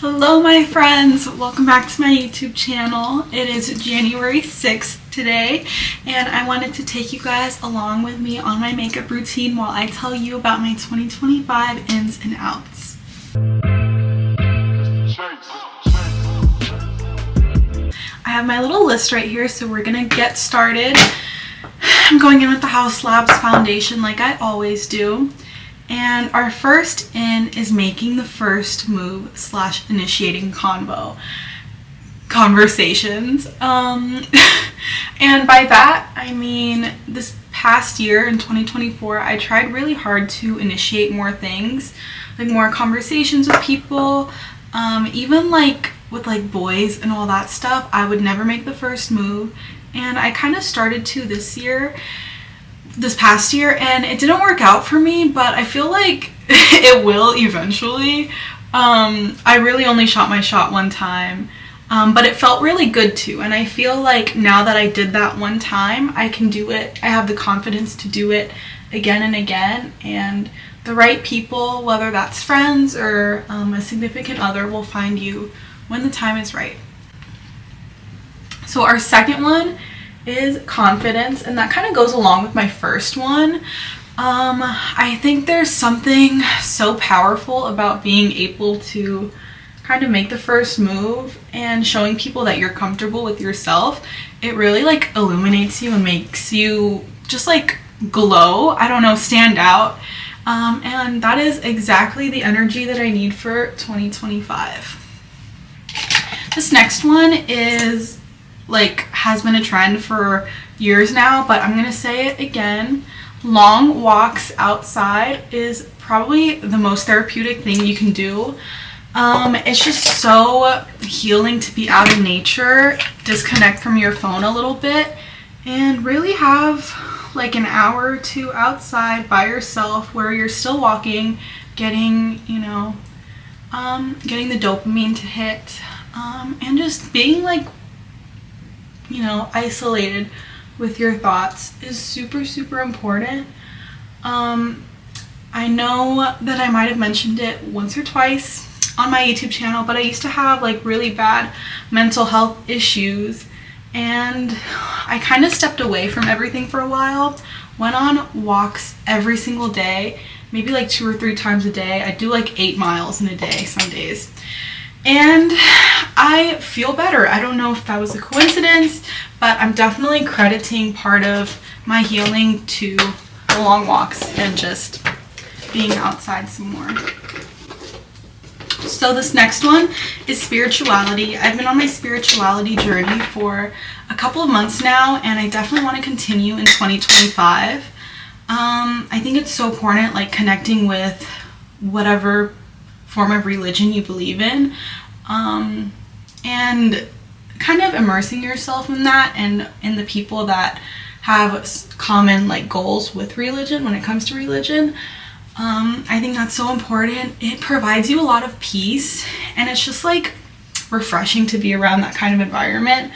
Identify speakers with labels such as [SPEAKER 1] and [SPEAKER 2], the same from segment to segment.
[SPEAKER 1] Hello my friends, welcome back to my YouTube channel. It is January 6th today and I wanted to take you guys along with me on my makeup routine while I tell you about my 2025 ins and outs. I have my little list right here, so we're gonna get started. I'm going in with the House Labs foundation like I always do. And our first in is making the first move / initiating conversations. And by that, I mean this past year in 2024, I tried really hard to initiate more things, like more conversations with people, even like with like boys and all that stuff. I would never make the first move, and I kind of started to this past year, and it didn't work out for me, but I feel like it will eventually. I really only shot my shot one time, but it felt really good too, and I feel like now that I did that one time, I can do it. I have the confidence to do it again and again, and the right people, whether that's friends or a significant other, will find you when the time is right. So our second one is confidence, and that kind of goes along with my first one. I think there's something so powerful about being able to kind of make the first move and showing people that you're comfortable with yourself. It really like illuminates you and makes you just like glow, I don't know, stand out. And that is exactly the energy that I need for 2025. This next one is has been a trend for years now, but I'm gonna say it again. Long walks outside is probably the most therapeutic thing you can do. It's just so healing to be out in nature, disconnect from your phone a little bit, and really have like an hour or two outside by yourself where you're still walking, getting the dopamine to hit, and just being like isolated with your thoughts is super important. I know that I might have mentioned it once or twice on my YouTube channel, but I used to have like really bad mental health issues, and I kind of stepped away from everything for a while, went on walks every single day, maybe like 2 or 3 times a day. I do like 8 miles in a day some days. And I feel better. I don't know if that was a coincidence, but I'm definitely crediting part of my healing to the long walks and just being outside some more. So this next one is spirituality. I've been on my spirituality journey for a couple of months now, and I definitely want to continue in 2025. I think it's so important, like connecting with whatever form of religion you believe in, and kind of immersing yourself in that and in the people that have common like goals with religion when it comes to religion. I think that's so important. It provides you a lot of peace, and it's just like refreshing to be around that kind of environment,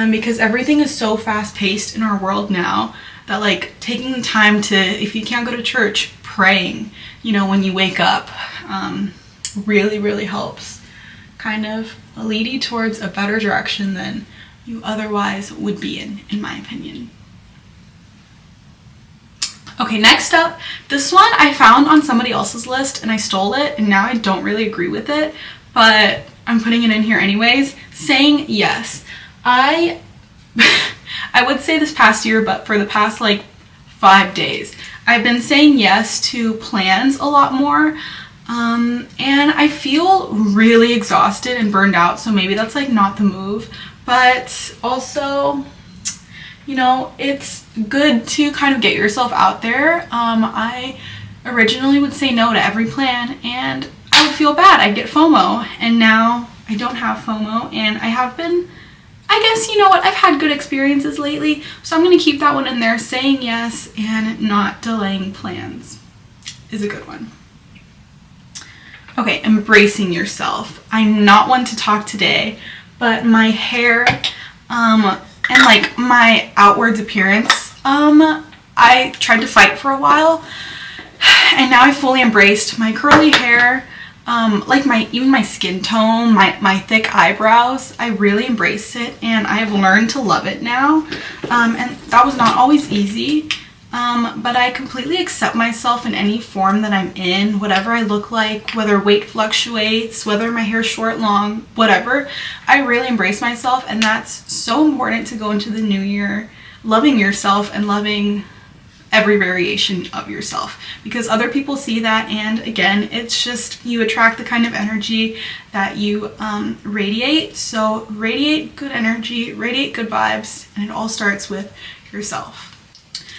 [SPEAKER 1] because everything is so fast paced in our world now that like taking the time to, if you can't go to church, praying when you wake up really helps kind of lead you towards a better direction than you otherwise would be in my opinion. Okay, next up, this one I found on somebody else's list and I stole it, and now I don't really agree with it, but I'm putting it in here anyways. Saying yes. I would say this past year, but for the past like 5 days, I've been saying yes to plans a lot more. And I feel really exhausted and burned out, so maybe that's like not the move, but also, it's good to kind of get yourself out there. I originally would say no to every plan, and I would feel bad. I'd get FOMO, and now I don't have FOMO, and I have been, I guess, I've had good experiences lately, so I'm going to keep that one in there. Saying yes and not delaying plans is a good one. Okay, embracing yourself. I'm not one to talk today, but my hair and like my outwards appearance, I tried to fight for a while, and now I fully embraced my curly hair. like even my skin tone, my thick eyebrows. I really embrace it, and I've learned to love it now. And that was not always easy. But I completely accept myself in any form that I'm in, whatever I look like, whether weight fluctuates, whether my hair's short, long, whatever. I really embrace myself, and that's so important to go into the new year loving yourself and loving every variation of yourself, because other people see that, and again, it's just you attract the kind of energy that you radiate. So radiate good energy, radiate good vibes, and it all starts with yourself.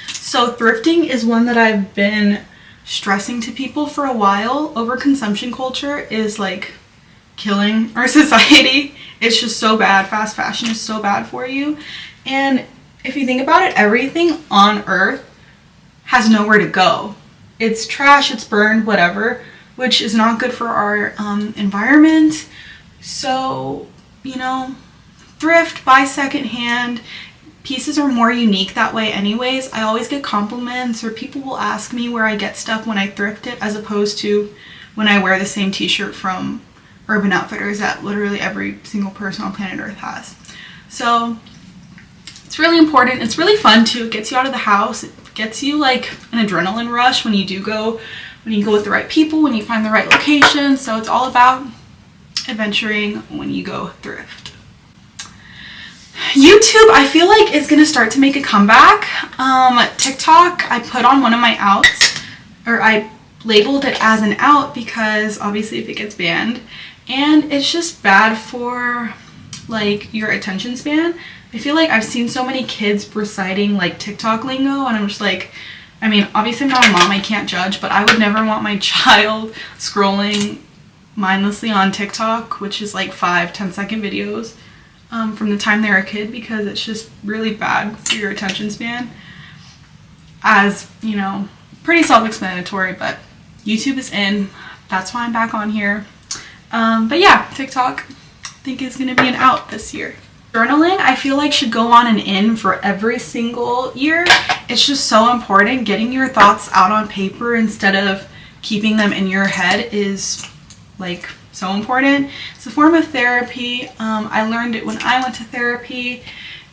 [SPEAKER 1] So thrifting is one that I've been stressing to people for a while. Overconsumption culture is like killing our society. It's just so bad. Fast fashion is so bad for you. And if you think about it, everything on earth has nowhere to go. It's trash, it's burned, whatever, which is not good for our environment. So, you know, thrift, buy secondhand. Pieces are more unique that way anyways. I always get compliments, or people will ask me where I get stuff when I thrift it, as opposed to when I wear the same t-shirt from Urban Outfitters that literally every single person on planet Earth has. So it's really important. It's really fun too. It gets you out of the house. It gets you like an adrenaline rush when you go with the right people, when you find the right location. So it's all about adventuring when you go thrift. YouTube, I feel like, is going to start to make a comeback. TikTok, I put on one of my outs, or I labeled it as an out because obviously if it gets banned, and it's just bad for like your attention span. I feel like I've seen so many kids reciting like TikTok lingo, and I'm just like, I mean, obviously I'm not a mom, I can't judge, but I would never want my child scrolling mindlessly on TikTok, which is like 5-10 second videos from the time they're a kid, because it's just really bad for your attention span. As you know, pretty self-explanatory, but YouTube is in. That's why I'm back on here. But yeah, TikTok I think is going to be an out this year. Journaling, I feel like, should go on an in for every single year. It's just so important. Getting your thoughts out on paper instead of keeping them in your head is like so important. It's a form of therapy. I learned it when I went to therapy,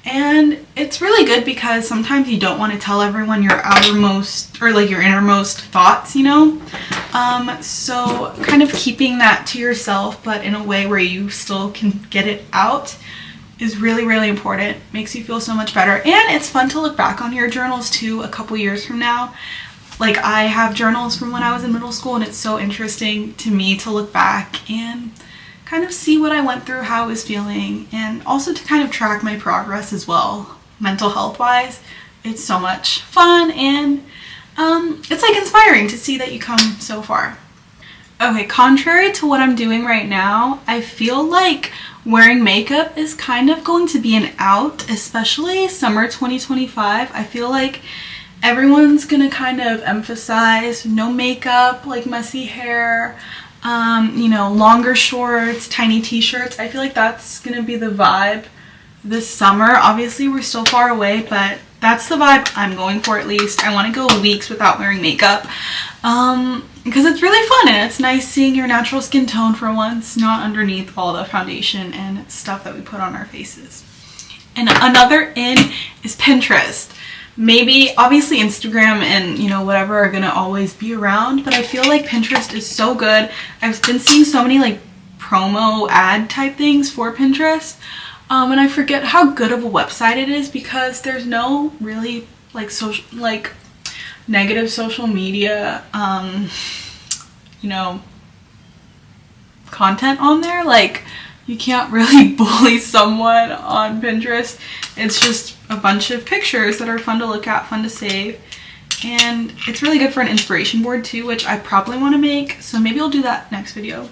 [SPEAKER 1] and it's really good because sometimes you don't want to tell everyone your outermost or like your innermost thoughts, you know? So kind of keeping that to yourself, but in a way where you still can get it out, is really, really important. Makes you feel so much better. And it's fun to look back on your journals too a couple years from now. Like, I have journals from when I was in middle school, and it's so interesting to me to look back and kind of see what I went through, how I was feeling, and also to kind of track my progress as well, mental health wise. It's so much fun, and it's like inspiring to see that you come so far. Okay, contrary to what I'm doing right now, I feel like wearing makeup is kind of going to be an out, especially summer 2025. I feel like everyone's gonna kind of emphasize no makeup, like messy hair, you know, longer shorts, tiny t-shirts. I feel like that's gonna be the vibe this summer. Obviously we're still far away, but that's the vibe I'm going for, at least. I want to go weeks without wearing makeup because it's really fun, and it's nice seeing your natural skin tone for once, not underneath all the foundation and stuff that we put on our faces. And another in is Pinterest. Maybe, obviously Instagram and, you know, whatever are gonna always be around, but I feel like Pinterest is so good. I've been seeing so many like promo ad type things for Pinterest, and I forget how good of a website it is because there's no really like negative social media you know, content on there. Like, you can't really bully someone on Pinterest. It's just a bunch of pictures that are fun to look at, fun to save, and it's really good for an inspiration board too, which I probably want to make, so maybe I'll do that next video.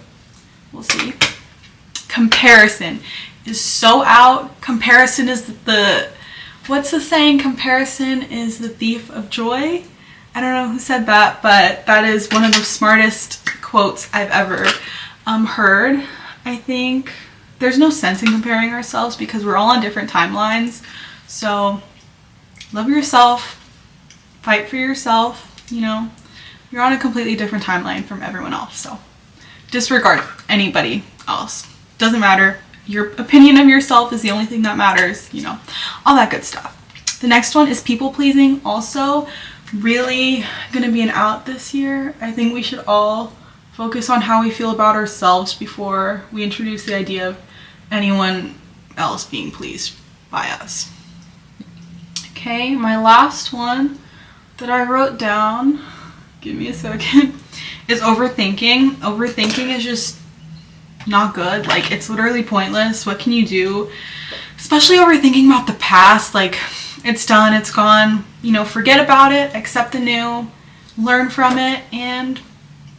[SPEAKER 1] We'll see. Comparison is so out. Comparison is what's the saying? Comparison is the thief of joy. I don't know who said that, but that is one of the smartest quotes I've ever heard. I think there's no sense in comparing ourselves because we're all on different timelines. So love yourself, fight for yourself, you know, you're on a completely different timeline from everyone else. So disregard anybody else. Doesn't matter. Your opinion of yourself is the only thing that matters, you know, all that good stuff. The next one is people pleasing. Also really gonna be an out this year. I think we should all focus on how we feel about ourselves before we introduce the idea of anyone else being pleased by us. Okay, my last one that I wrote down, give me a second, is overthinking. Overthinking is just not good. Like, it's literally pointless. What can you do? Especially overthinking about the past. Like, it's done, it's gone. You know, forget about it, accept the new, learn from it, and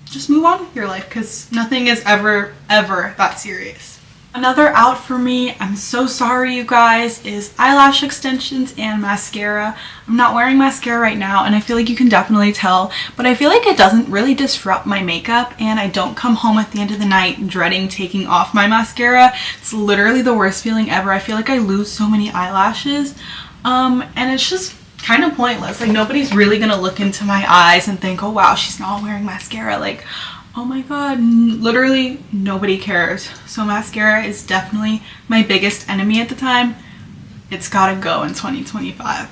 [SPEAKER 1] just move on with your life, because nothing is ever that serious. Another out for me, I'm so sorry you guys, is eyelash extensions and mascara. I'm not wearing mascara right now, and I feel like you can definitely tell, but I feel like it doesn't really disrupt my makeup, and I don't come home at the end of the night dreading taking off my mascara. It's literally the worst feeling ever. I feel like I lose so many eyelashes, and it's just kind of pointless. Like, nobody's really gonna look into my eyes and think, oh wow, she's not wearing mascara. Like, oh my god, literally nobody cares. So mascara is definitely my biggest enemy at the time. It's gotta go in 2025.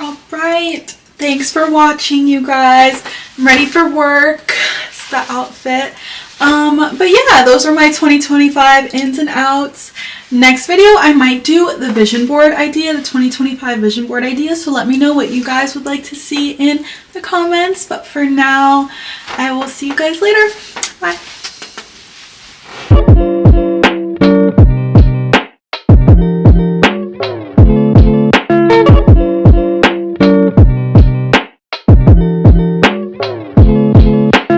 [SPEAKER 1] All right, thanks for watching, you guys. I'm ready for work. It's the outfit. But yeah, those are my 2025 ins and outs. Next video, I might do the vision board idea, the 2025 vision board idea. So let me know what you guys would like to see in the comments. But for now, I will see you guys later. Bye.